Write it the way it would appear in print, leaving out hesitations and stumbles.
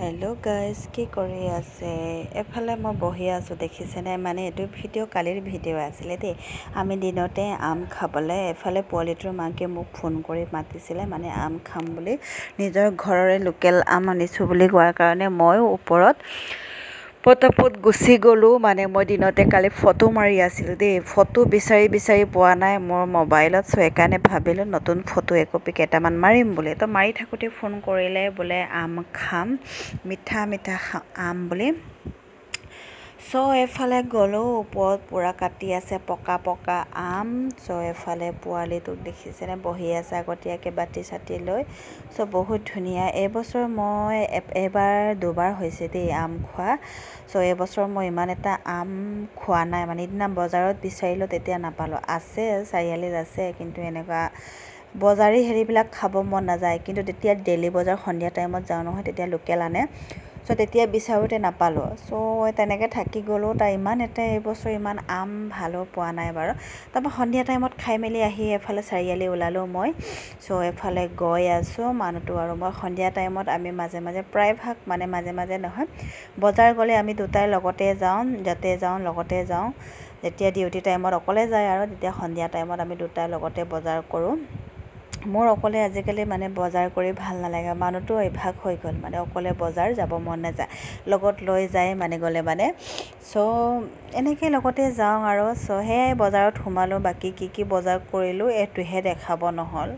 Hello' guys, কি কৰি আছে? এফালে মই বহি আছোঁ, দেখিছেনে? মানে এইটো ভিডিঅ' কালিৰ ভিডিঅ' আছিলে দেই। আমি দিনতে আম খাবলৈ এফালে পোৱালিটোৰ মাকে মোক ফোন কৰি মাতিছিলে, মানে আম খাম বুলি। নিজৰ ঘৰৰে লোকেল আম আনিছোঁ বুলি কোৱাৰ কাৰণে ময়ো ওপৰত পটাপট গুচি গ'লোঁ। মানে মই দিনতে কালি ফটো মাৰি আছিলোঁ দেই। ফটো বিচাৰি পোৱা নাই মোৰ মোবাইলত, চ' সেইকাৰণে ভাবিলোঁ নতুন ফটো একপি কেইটামান মাৰিম বুলি। তো মাৰি থাকোঁতে ফোন কৰিলে, বোলে আম খাম, মিঠা আম বুলি। চ' এফালে গ'লোঁ, ওপৰত পূৰা কাটি আছে পকা আম। চ' এফালে পোৱালিটোক দেখিছেনে, বহি আছে আগতীয়াকৈ বাতি চাতি লৈ। চ' বহুত ধুনীয়া। এইবছৰ মই এবাৰ দুবাৰ হৈছে দেই আম খোৱা। চ' এইবছৰ মই ইমান এটা আম খোৱা নাই, মানে সিদিনা বজাৰত বিচাৰিলোঁ তেতিয়া নাপালোঁ। আছে, চাৰিআলিত আছে, কিন্তু এনেকুৱা বজাৰী হেৰিবিলাক খাব মন নাযায়। কিন্তু তেতিয়া ডেইলি বজাৰ সন্ধিয়া টাইমত যাওঁ নহয়, তেতিয়া লোকেল আনে। চ' তেতিয়া বিচাৰোঁতে নাপালোঁ। চ' তেনেকৈ থাকি গ'লোঁ। ইমান এটা এইবছৰ ইমান আম ভালো পোৱা নাই বাৰু। তাৰপৰা সন্ধিয়া টাইমত খাই মেলি আহি এফালে চাৰিআলি ওলালোঁ মই। চ' এফালে গৈ আছোঁ, মানুহটো আৰু মই সন্ধিয়া টাইমত আমি মাজে প্ৰায়ভাগ, মানে মাজে নহয়, বজাৰ গ'লে আমি দুটাই লগতে যাওঁ, লগতে যাওঁ। যেতিয়া ডিউটি টাইমত অকলে যায় আৰু তেতিয়া সন্ধিয়া টাইমত আমি দুটাই লগতে বজাৰ কৰোঁ। মোৰ অকলে আজিকালি মানে বজাৰ কৰি ভাল নালাগে, মানুহটো অভ্যাস হৈ গ'ল, মানে অকলে বজাৰ যাব মন নাযায়, লগত লৈ যায় মানে গ'লে মানে। চ' এনেকৈ লগতে যাওঁ আৰু। চ' সেয়াই বজাৰত সোমালোঁ, বাকী কি বজাৰ কৰিলোঁ এইটোহে দেখাব নহ'ল।